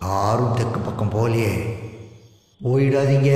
யாரும் தெற்கு பக்கம் போலியே, போயிடாதீங்க.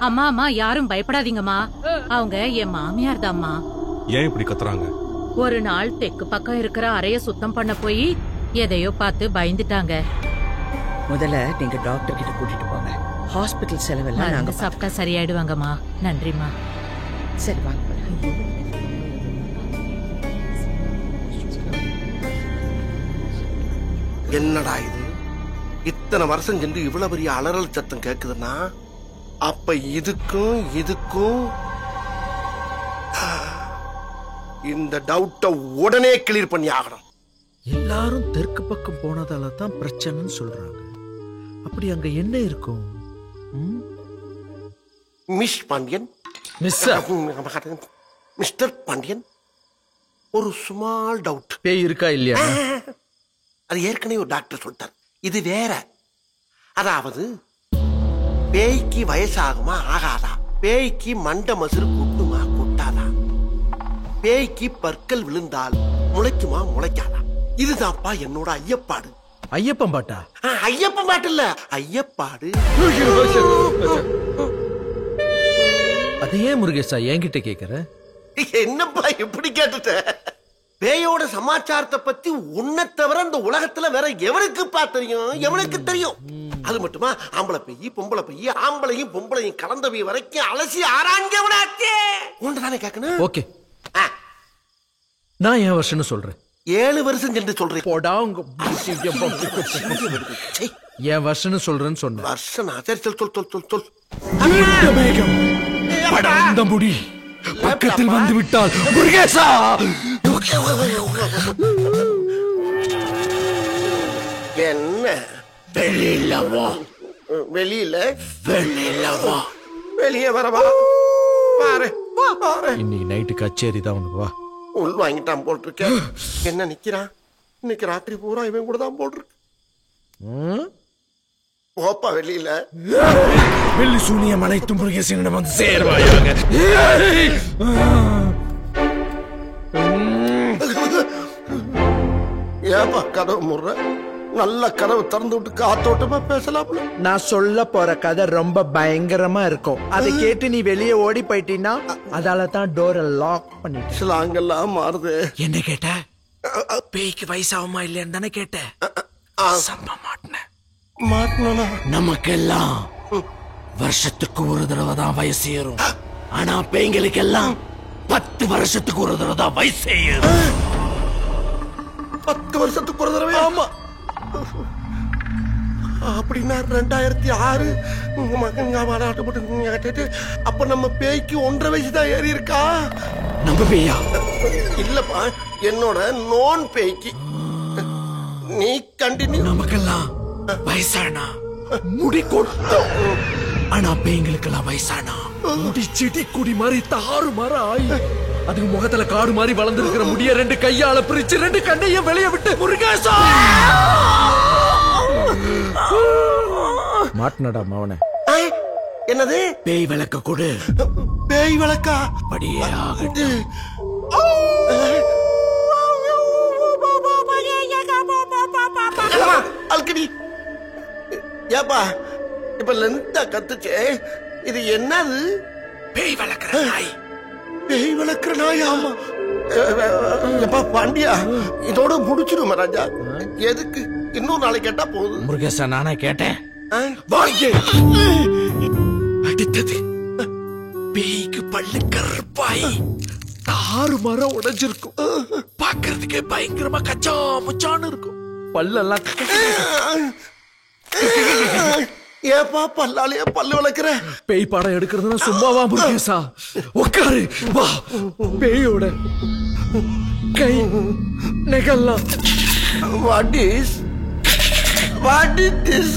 அம்மா அம்மா யாரும் பயப்படாதீங்கம்மா, அவங்க என் மாமியார் தான்மா. ஏன் இப்படி கத்துறாங்க? ஒரு நாள் தெற்கு பக்கம் இருக்கிற அறைய சுத்தம் பண்ண போய் எதையோ பார்த்து பயந்துட்டாங்க. முதல்ல நீங்க டாக்டர் கிட்ட கூட்டிட்டு போங்க. ஹாஸ்பிடல் செலவெல்லாம் நாங்க சாப்பிட்டா சரியாயிடுவாங்கம்மா. நன்றிம்மா. சரி வாங்க. என்னடா இது, இத்தனை வருஷம் சென்று இவ்வளவு பெரிய அலறல் சத்தம் கேக்குதுன்னா அப்ப இதுக்கும் இந்த டவுட்ட உடனே கிளியர் பண்ணி ஆகணும். எல்லாரும் தெற்கு பக்கம் போனதால தான் பிரச்சனைன்னு சொல்றாங்க. அப்படி அங்க என்ன இருக்கும்? மிஸ் பாண்டியன், மிஸ்டர் பாண்டியன், ஒரு ஸ்மால் டவுட். பேய் இருக்கா இல்லையா? அது ஏற்கனவே ஒரு டாக்டர் சொல்லிட்டார். இது வேற. அதாவது பேய்க்கு வயசாகுமா ஆகாதா, பேய்க்கு மண்ட மசுறு கொட்டுமா கொட்டாதா, பேய்க்கு பற்கள் விழுந்தால் முளைக்குமா முளைக்காதா, இதுதான்ப்பா என்னோட ஐயப்பாடு. ஐயப்பன் பாட்டா? ஐயப்பன் பாட்டு இல்ல, ஐயப்பாடு. அதையே முருகேசா என்கிட்ட கேக்குற? என்னப்பா எப்படி கேட்டுட்ட? பேயோட சமாச்சாரத்தை பத்தி உன்னை தவிர இந்த உலகத்துல வேற எவனுக்கு தெரியும்? எவனுக்கு தெரியும்? அது மட்டுமா, ஆம்பளை பெய்யி பொம்பளை பெய்யி ஆம்பளையும் பொம்பளையும் கலந்தவை வரைக்கும் அலசி ஆராய்ஞ்சவனாச்சே. ஒன்றுதானே கேட்கணும். ஓகே, நான் என் வருஷம்னு சொல்றேன். 7 வருஷம் சென்று சொல்றேன். போடா உங்க என் வருஷம்னு சொல்றேன்னு சொன்ன. வருஷம் சரி சொல். படர்ந்த முடி பக்கத்தில் வந்து விட்டால் முருகேசா. என்ன வெளியில வா. வெளியில வா. வெளியே வரவா? பாரு இன்னைக்கு நைட்டு கச்சேரி தான். உனக்கு வா. உள் வாங்கிட்டான் போட்டிருக்க. என்ன நிக்கிறான்? இன்னைக்கு ராத்திரி பூரா இவன் கூட தான் போட்டிருக்கு. போப்பா வெளியில. வெள்ளி சூனியம் அனைத்தும் முருகேசனிடம் வந்து சேர்வாயாக. ஏப்பா கதவு முடுற? நல்ல கதவு திறந்து விட்டு காத்தோட்டமா பேசலாம்ல. நான் சொல்ல போற கதை ரொம்ப பயங்கரமா இருக்கும். அதை கேட்டு நீ வெளியே ஓடி போயிட்டீன்னா அதால தான் டோரை லாக் பண்ணிட்டு. சிலாங்கெல்லாம் மாறுது. என்ன கேட்ட? பேய்க்கு வயசாகுமா இல்லையான்னு தானே கேட்ட. சம்ப மாட்டின. நமக்கெல்லாம் வருஷத்துக்கு ஒரு தடவை தான் வயசு ஏறும். ஆனா பேய்களுக்கெல்லாம் 10 வருஷத்துக்கு ஒரு தடவை தான் வயசே 10 வருஷத்துக்கு ஒரு தடவை? ஆமா. அப்படின்னா 2006 அப்ப நம்ம பேய்க்கு 1.5 வயசு தான் ஏறி இருக்கா? நம்ம பேயா? இல்லப்பா, என்னோட நோன் பேய்க்கு. நீ கண்டினியூ. நமக்கெல்லாம் வயசானா முடி கொட்டும், ஆனா பேய்களுக்கெல்லாம் வயசானா முடி செடி குடி மாதிரி தாறு மாற ஆயி அதுக்கு முகத்துல காடு மாதிரி வளர்ந்துருக்கிற முடிய 2 கையால பிரிச்சு 2 கண்ணையும் வெளிய விட்டு முருகேசா மாட்டினடா மாவனே. என்னது? பேய் விளக்க கொடு. பேய் விளக்கா? படியே ஆகட்டும். அல்கடி ஏப்பா, இப்ப லென்த்தா கத்துச்சே, இது என்னது? பேய் வளர்க்கிற நாய். பேய் வளர்க்கிற நாயா? எப்பா பாண்டியா, இதோட முடிச்சிடும் ராஜா. எதுக்கு இன்னொரு நாளைக்கு கேட்டா போதும். முருகேசா, நானே கேட்டேன். வாங்க. அடித்தது பேய்க்கு பல்லு கருப்பாய் தாறு மரம் உடைஞ்சிருக்கும். பாக்குறதுக்கே பயங்கரமா கச்சா முச்சான்னு இருக்கும். பல்லெல்லாம் ஏப்பா பல்லாலேயே பல்லு வளர்க்கிற? பேய் படம் எடுக்கிறதுனா சும்மாவா முருகேசா? உட்காரு வா. பேயோட கை நெகல்லாம் வாட் இஸ் திஸ்?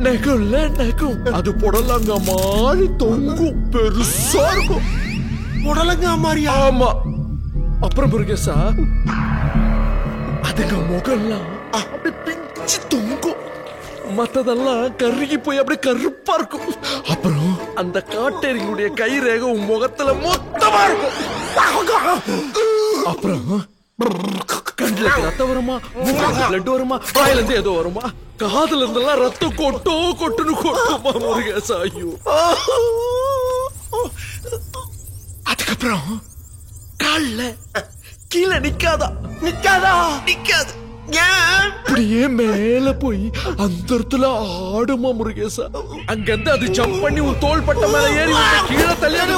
நெகல்ல நெகம் அது புடலங்க மாதிரி தொங்கும், பெருசா இருக்கும். புடலங்க மாதிரியா? ஆமா. அப்புறம் முருகேசா, அதுங்க முகல்லாம் அப்படி பிஞ்சு தொங்கும், மத்ததெல்லாம் கருகி போய் அப்படியே கருப்பா இருக்கும். அப்புறம் அந்த காட்டேரிகளுடைய கை ரேகை உன் முகத்துல மொத்தமா இருக்கும். அப்புறம் கண்ணுல ரத்தம் வருமா, பிளட் வருமா, வாயில இருந்து ஏதோ வருமா, காதுல இருந்தெல்லாம் ரத்தம் கொட்டுன்னு கொட்டுமா முருகேசா. ஐயோ. அதுக்கப்புறம் கால்ல கீழே நிக்காது. ஏன்? அப்படியே மேல போய் அந்த இடத்துல ஆடுமா முருகேசா. அங்க இருந்து அது ஜம்ப் பண்ணி உன் தோள் பட்ட மேல ஏறி கீழே தள்ளியாது.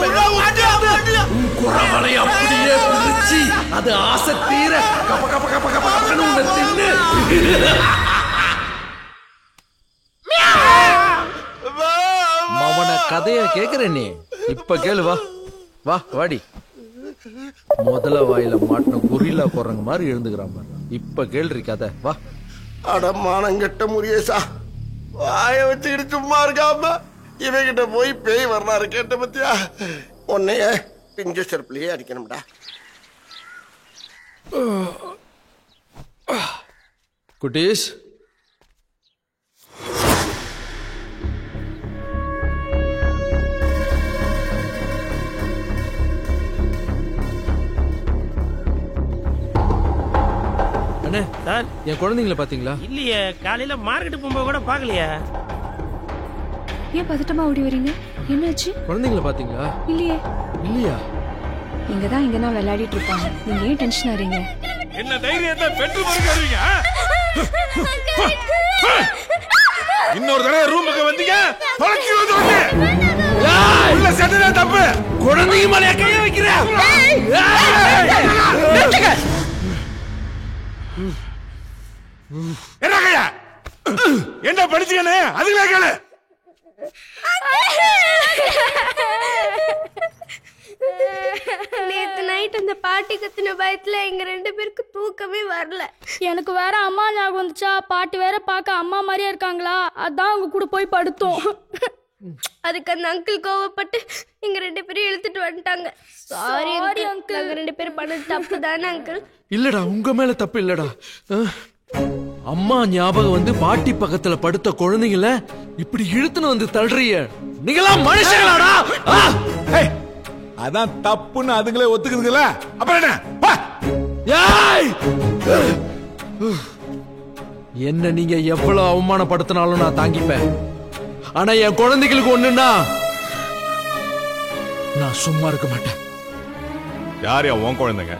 உன் குறவலை அப்படியே பிடிச்சி அது ஆசை தீர கப்ப கப்ப கப்ப கப்ப கப்பன்னு உன்னை தின்னு. மவன கதைய கேக்குற நீ இப்ப கேளு. வா வா வாடி. முதல வாயில மாட்டின குறிலா போறங்க மாதிரி எழுந்துக்கிறான். இப்ப கேள்றி கதை. வா. அடமானங்கட்ட முருகேசா, வாய வச்சுக்கிட்டு சும்மா இருக்காம இவகிட்ட போய் பேய் வரலாறு கேட்ட பத்தியா? உன்னைய பிஞ்ச செருப்புலயே அடிக்கணும்டா. குட்டீஸ், சார், என் குழந்தைங்களை பாத்தீங்களா? இல்லையே, காலையில மார்க்கெட் போகும்போது கூட பாக்கலையா? ஏன் பதட்டமா ஓடி வரீங்க? என்னாச்சு? குழந்தைங்களை பாத்தீங்களா? இல்லையே. இல்லையா? இங்கதான் இங்கனா விளையாடிட்டு இருப்பாங்க. நீங்க ஏன் டென்ஷன் ஆறீங்க? என்ன தைரியத்தை பெற்று வருகிறீங்க? இன்னொரு தடவை ரூமுக்கு வந்தீங்க, தொலைச்சி வந்து உள்ள செட்டதா தப்பு. குழந்தைங்க மேல கைய வைக்கிற. என்ன கையா? என்ன படிச்சீங்கன்னு அதுங்களே கேளு. நேத்து நைட் அந்த பாட்டி கத்தின பயத்துல எங்க 2 பேருக்கு தூக்கமே வரல. எனக்கு வேற அம்மா ஞாபகம் வந்துச்சா. பாட்டி வேற பார்க்க அம்மா மாதிரியா இருக்காங்களா, அதான் அவங்க கூட போய் படுத்தோம். அதுக்கு அந்த அங்கிள் கோவப்பட்டு எங்க 2 பேரும் இழுத்துட்டு வந்துட்டாங்க. சாரி அங்கிள், நாங்க 2 பேரும் பண்ணது தப்பு தானே அங்கிள்? இல்லடா, உங்க மேல தப்பு இல்லடா. அம்மா ஞாபகம் வந்து பாட்டி பக்கத்துல படுத்த குழந்தைங்கள இப்படி இழுத்துன்னு வந்து தள்ளுறிய. நீங்களா மனுஷங்களாடா? அதான் தப்புன்னு அதுங்களே ஒத்துக்குதுங்கள. அப்புறம் என்ன? என்ன நீங்க எவ்வளவு அவமானப்படுத்தினாலும் நான் தாங்கிப்பேன். ஆனா என் குழந்தைகளுக்கு ஒண்ணுன்னா நான் சும்மா இருக்க மாட்டேன். யாரையா உன் குழந்தைங்க?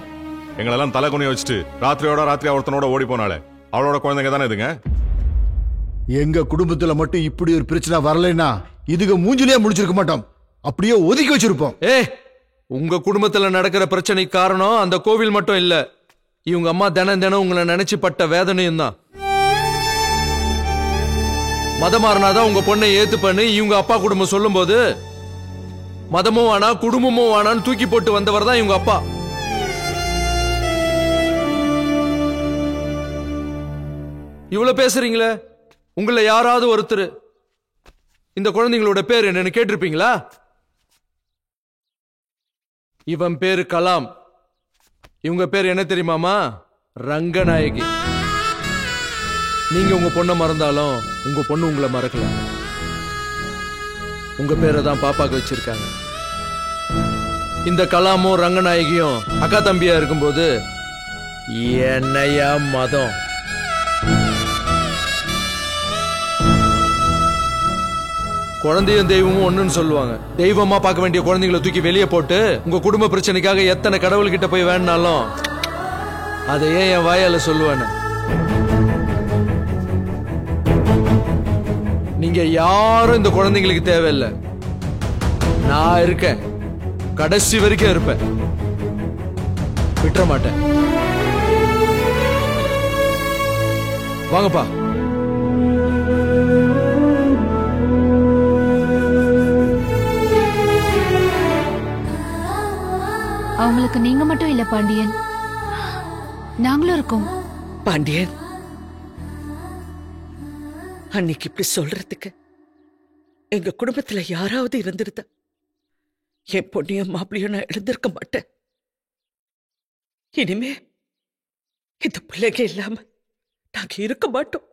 எங்களெல்லாம் தலை குனிய வச்சுட்டு ராத்திரியா ஒருத்தனோட ஓடி போனாலே அவளோட குழந்தைங்க தானே இதுங்க? எங்க குடும்பத்துல மட்டும் இப்படி ஒரு பிரச்சனை வரலைன்னா இதுக்கு மூஞ்சிலேயே முடிச்சிருக்க மாட்டோம், அப்படியே ஒதுக்கி வச்சிருப்போம். உங்க குடும்பத்துல நடக்கிற பிரச்சனைக்கு காரணம் அந்த கோவில் மட்டும் இல்ல, இவங்க அம்மா தினம் தினம் உங்களை நினைச்சு பட்ட வேதனையும் தான். மதம் மாறினாதான் உங்க பொண்ணை ஏத்துப்பன்னு இவங்க அப்பா குடும்பம் சொல்லும் போது மதமும் வேணா குடும்பமும் வேணான்னு தூக்கி போட்டு வந்தவர் தான் இவங்க அப்பா. இவ்வளவு பேசுறீங்களே, உங்களை யாராவது ஒருத்தர் இந்த குழந்தைங்களோட பேர் என்னன்னு கேட்டிருப்பீங்களா? இவன் பேரு கலாம், இவங்க பேர் என்ன தெரியுமாமா? ரங்கநாயகி. நீங்க உங்க பொண்ணை மறந்தாலும் உங்க பொண்ணு உங்களை மறக்கல. உங்க பேரை தான் பாப்பாக்கு வச்சிருக்காங்க. இந்த கலாமும் ரங்கநாயகியும் அக்கா தம்பியா இருக்கும்போது என்னையா மதம்? குழந்தையும் தெய்வமும் ஒண்ணுன்னு சொல்லுவாங்க. தெய்வமா பார்க்க வேண்டிய குழந்தைங்களை தூக்கி வெளியே போட்டு உங்க குடும்ப பிரச்சனைக்காக எத்தனை கடவுள்கிட்ட போய் வேணாலும் அதை ஏன் என் வாயால சொல்லுவேன்னு. நீங்க யாரும் இந்த குழந்தைங்களுக்கு தேவையில்லை. நான் இருக்கேன், கடைசி வரைக்கும் இருப்பேன், விட்டுற மாட்டேன். வாங்கப்பா. அவங்களுக்கு நீங்க மட்டும் இல்ல பாண்டியன், நாங்களும் இருக்கோம். பாண்டியன், அன்னைக்கு இப்படி சொல்றதுக்கு எங்க குடும்பத்துல யாராவது இருந்திருந்தா என் பொண்ணையும் மாப்பிள்ளையும் நான் எழுந்திருக்க மாட்டேன். இனிமே இந்த பிள்ளைங்க இல்லாம நாங்க இருக்க மாட்டோம்.